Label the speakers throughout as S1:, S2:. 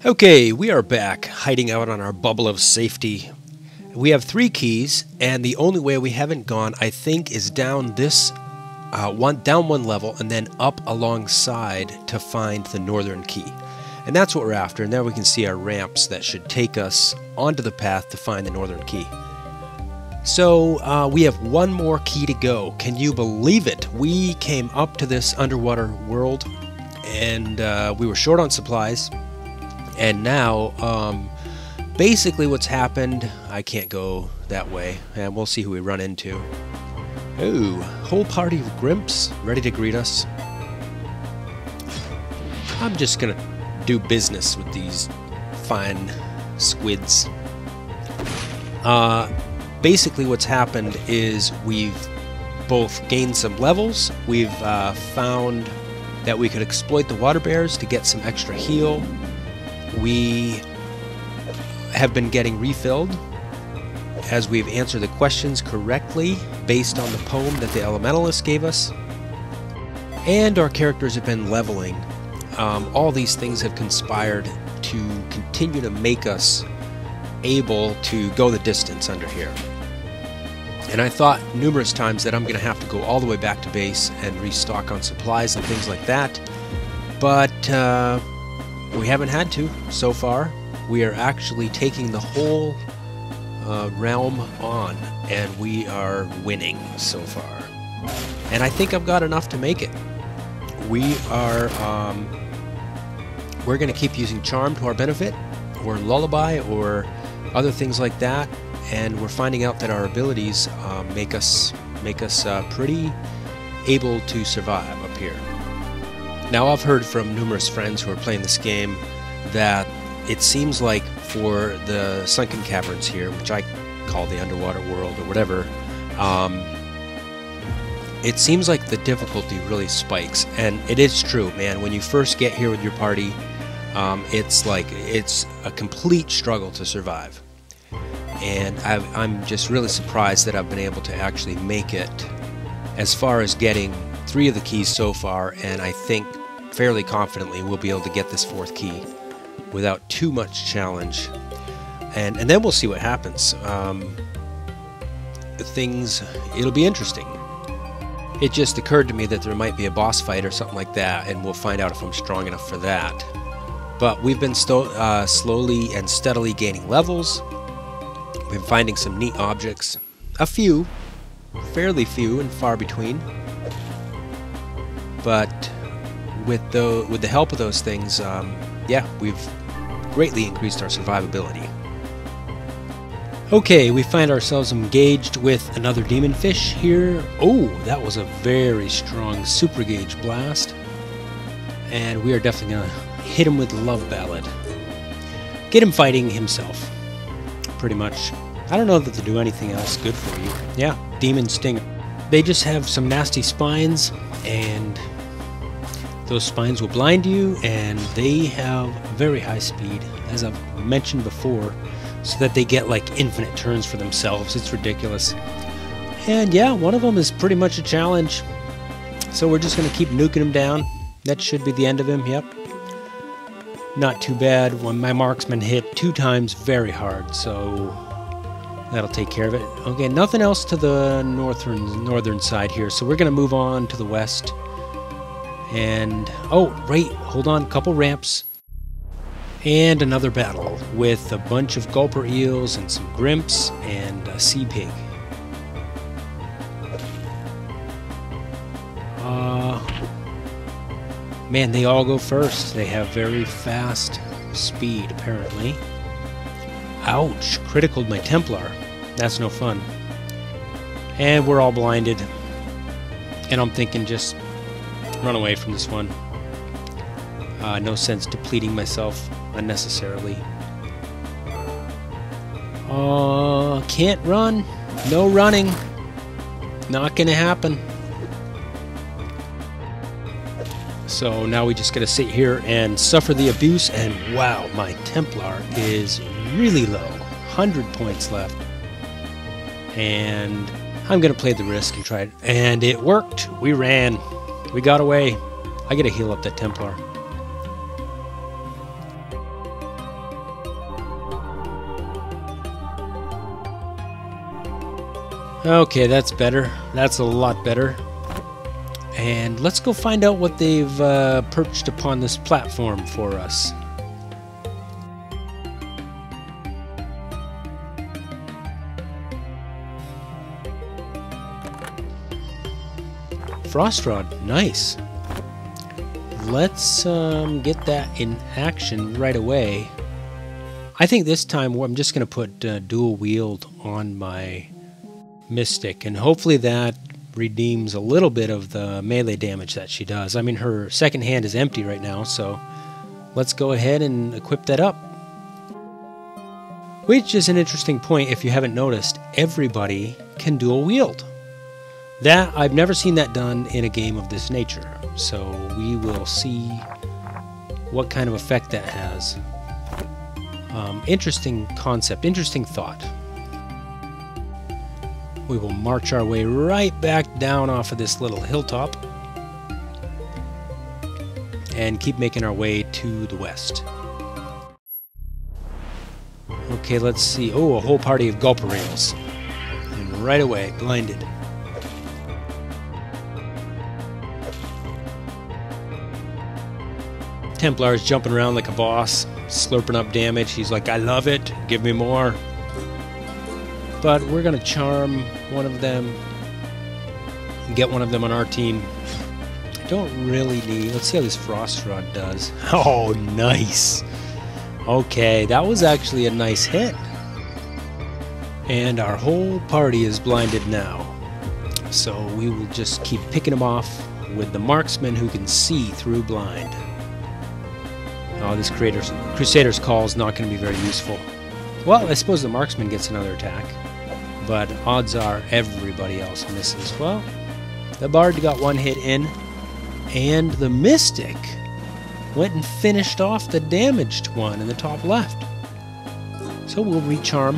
S1: Okay, we are back, hiding out on our bubble of safety. We have 3 keys, and the only way we haven't gone, I think, is down this down one level and then up alongside to find the northern key. And that's what we're after, and there we can see our ramps that should take us onto the path to find the northern key. So we have one more key to go. Can you believe it? We came up to this underwater world, and we were short on supplies. And now, basically what's happened, I can't go that way, and we'll see who we run into. Ooh, whole party of Grimps ready to greet us. I'm just gonna do business with these fine squids. Basically what's happened is we've both gained some levels, we've found that we could exploit the water bears to get some extra heal. We have been getting refilled as we've answered the questions correctly based on the poem that the Elementalist gave us. And our characters have been leveling. All these things have conspired to continue to make us able to go the distance under here. And I thought numerous times that I'm going to have to go all the way back to base and restock on supplies and things like that. But we haven't had to so far. We are actually taking the whole realm on, and we are winning so far. And I think I've got enough to make it. We are we're going to keep using Charm to our benefit, or Lullaby, or other things like that. And we're finding out that our abilities make us pretty able to survive up here. Now, I've heard from numerous friends who are playing this game that it seems like for the sunken caverns here, which I call the underwater world or whatever, it seems like the difficulty really spikes. And it is true, man. When you first get here with your party, it's a complete struggle to survive. And I'm just really surprised that I've been able to actually make it as far as getting 3 of the keys so far, and I think fairly confidently we'll be able to get this 4th key without too much challenge. And then we'll see what happens. It'll be interesting. It just occurred to me that there might be a boss fight or something like that, and we'll find out if I'm strong enough for that. But we've been slowly and steadily gaining levels. We've been finding some neat objects. A few, fairly few and far between. But with the help of those things, yeah, we've greatly increased our survivability. Okay, we find ourselves engaged with another demon fish here. Oh, that was a very strong super gauge blast. And we are definitely going to hit him with Love Ballad. Get him fighting himself, pretty much. I don't know that they do anything else good for you. Yeah, Demon Stinger. They just have some nasty spines, and those spines will blind you, and they have very high speed, as I've mentioned before, so that they get like infinite turns for themselves. It's ridiculous. And yeah, one of them is pretty much a challenge. So we're just going to keep nuking him down. That should be the end of him, yep. Not too bad. When my marksman hit 2 times very hard, so that'll take care of it. Okay, nothing else to the northern side here, so we're going to move on to the west. And, oh, right, hold on, couple ramps. And another battle with a bunch of gulper eels and some grimps and a sea pig. Man, they all go first. They have very fast speed, apparently. Ouch, criticaled my Templar. That's no fun. And we're all blinded. And I'm thinking just run away from this one. No sense depleting myself unnecessarily. Can't run. No running. Not gonna happen. So now we just gotta sit here and suffer the abuse, and wow, my Templar is really low. 100 points left. And I'm gonna play the risk and try it. And it worked. We ran. We got away. I gotta heal up that Templar. Okay, that's better. That's a lot better. And let's go find out what they've perched upon this platform for us. Frost Rod, nice. Let's get that in action right away. I think this time I'm just going to put dual wield on my Mystic, and hopefully that redeems a little bit of the melee damage that she does. I mean, her second hand is empty right now, so let's go ahead and equip that up. Which is an interesting point if you haven't noticed. Everybody can dual wield. That I've never seen that done in a game of this nature, so we will see what kind of effect that has. Interesting concept, interesting thought. We will march our way right back down off of this little hilltop and keep making our way to the west. Okay, let's see. Oh, a whole party of Gulperails. And right away, blinded. Templar is jumping around like a boss, slurping up damage. He's like, I love it, give me more. But we're going to charm one of them and get one of them on our team. I don't really need... Let's see how this Frost Rod does. Oh, nice. Okay, that was actually a nice hit. And our whole party is blinded now. So we will just keep picking them off with the marksman who can see through blind. Oh, this Crusader's Call is not going to be very useful. Well, I suppose the marksman gets another attack. But odds are everybody else misses. Well, the Bard got one hit in, and the Mystic went and finished off the damaged one in the top left. So we'll recharm.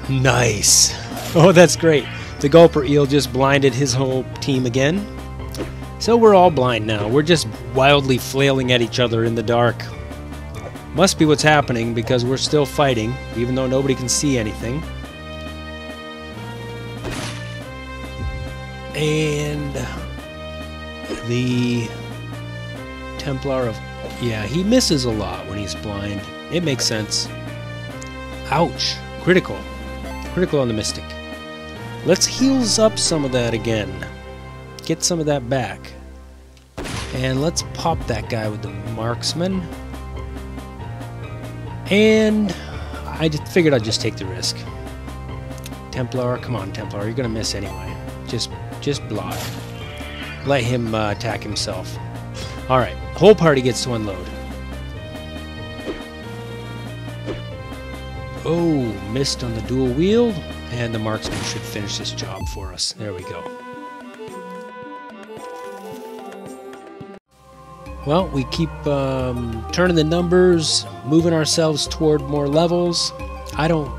S1: Nice. Oh, that's great. The Gulper Eel just blinded his whole team again. So we're all blind now. We're just wildly flailing at each other in the dark. Must be what's happening because we're still fighting, even though nobody can see anything. And the Templar of... Yeah, he misses a lot when he's blind. It makes sense. Ouch. Critical. Critical on the Mystic. Let's heals up some of that again. Get some of that back. And let's pop that guy with the Marksman. And I just figured I'd just take the risk. Templar, come on, Templar, you're gonna miss anyway. Just block. Let him attack himself. Alright, whole party gets to unload. Oh, missed on the dual wield, and the marksman should finish this job for us. There we go. Well, we keep turning the numbers, moving ourselves toward more levels. I don't...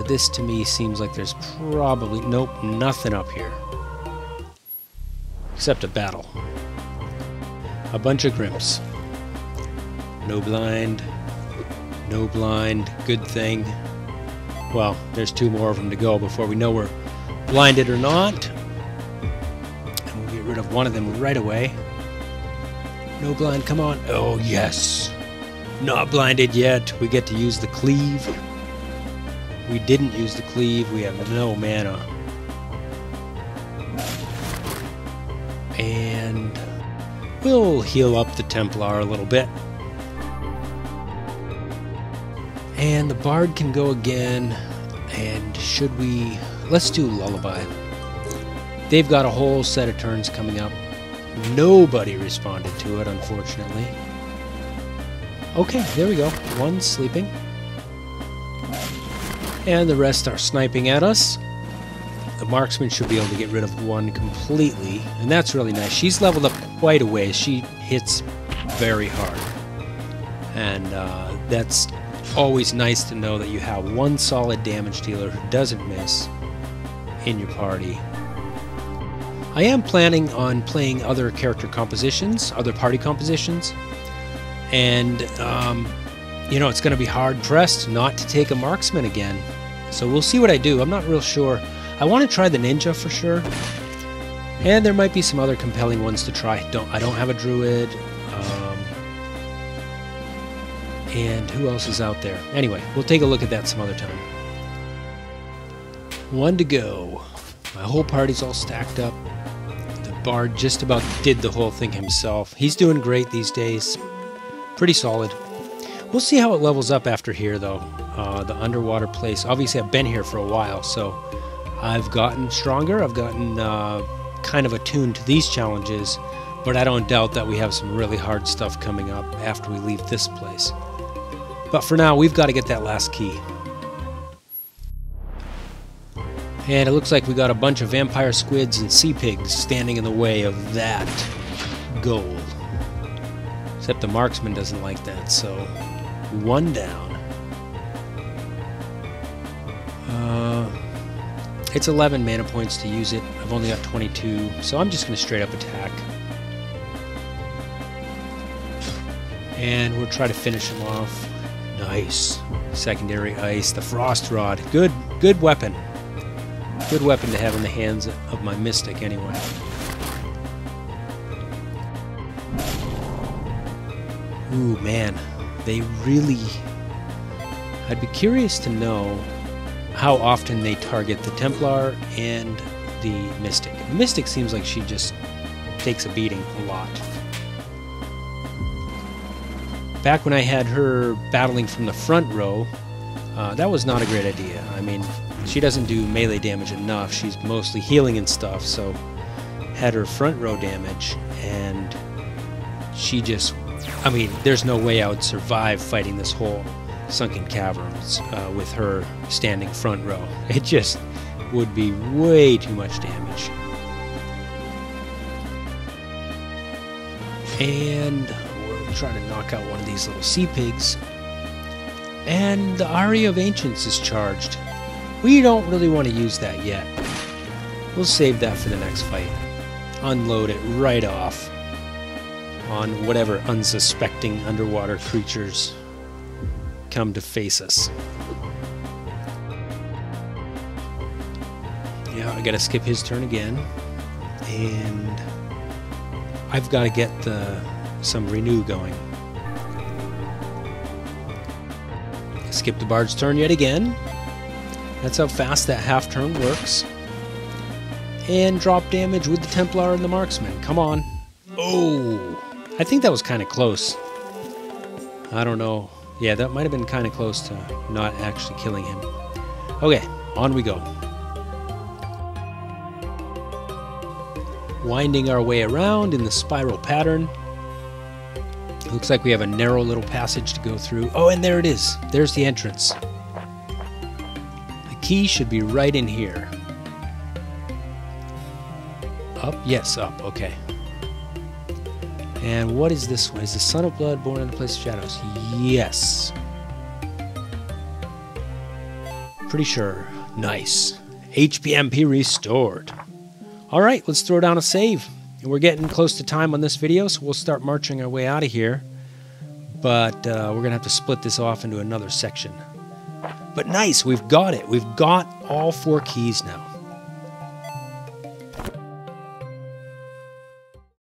S1: this to me seems like there's probably... Nope, nothing up here. Except a battle. A bunch of Grimps. No blind. No blind. Good thing. Well, there's two more of them to go before we know we're blinded or not. And we'll get rid of one of them right away. No blind, come on. Oh, yes. Not blinded yet. We get to use the cleave. We didn't use the cleave. We have no mana. And we'll heal up the Templar a little bit. And the Bard can go again. And should we... Let's do Lullaby. They've got a whole set of turns coming up. Nobody responded to it, unfortunately. Okay, there we go. One sleeping. And the rest are sniping at us. The marksman should be able to get rid of one completely. And that's really nice. She's leveled up quite a ways. She hits very hard. And that's always nice to know that you have one solid damage dealer who doesn't miss in your party. I am planning on playing other character compositions, other party compositions, and you know, it's going to be hard pressed not to take a marksman again. So we'll see what I do. I'm not real sure. I want to try the ninja for sure. And there might be some other compelling ones to try. I don't have a druid. And who else is out there? Anyway, we'll take a look at that some other time. One to go. My whole party's all stacked up. The bard just about did the whole thing himself. He's doing great these days. Pretty solid. We'll see how it levels up after here, though. The underwater place. Obviously, I've been here for a while, so I've gotten stronger. I've gotten kind of attuned to these challenges, but I don't doubt that we have some really hard stuff coming up after we leave this place. But for now, we've got to get that last key. And it looks like we got a bunch of vampire squids and sea pigs standing in the way of that goal. Except the marksman doesn't like that, so one down. It's 11 mana points to use it. I've only got 22, so I'm just going to straight up attack. And we'll try to finish him off. Nice. Secondary ice, the frost rod. Good weapon. Good weapon to have in the hands of my mystic anyway. Ooh, man. They really... I'd be curious to know how often they target the Templar and the Mystic. The Mystic seems like she just takes a beating a lot. Back when I had her battling from the front row, that was not a great idea. I mean, she doesn't do melee damage enough. She's mostly healing and stuff, so had her front row damage, and she just... I mean, there's no way I would survive fighting this whole Sunken Caverns with her standing front row. It just would be way too much damage. And we'll try to knock out one of these little sea pigs. And the Aria of Ancients is charged. We don't really want to use that yet. We'll save that for the next fight. Unload it right off on whatever unsuspecting underwater creatures come to face us. Yeah, I gotta skip his turn again. And I've got to get some renew going. Skip the bard's turn yet again. That's how fast that half turn works. And drop damage with the Templar and the marksman. Come on. Oh, I think that was kind of close. I don't know. Yeah, that might have been kind of close to not actually killing him. Okay, on we go. Winding our way around in the spiral pattern. Looks like we have a narrow little passage to go through. Oh, and there it is. There's the entrance. The key should be right in here. Up? Yes, up. Okay. And what is this one? Is the Son of Blood born in the place of shadows? Yes. Pretty sure. Nice. HPMP restored. Alright, let's throw down a save. We're getting close to time on this video, so we'll start marching our way out of here. But we're going to have to split this off into another section. But nice, we've got it. We've got all 4 keys now.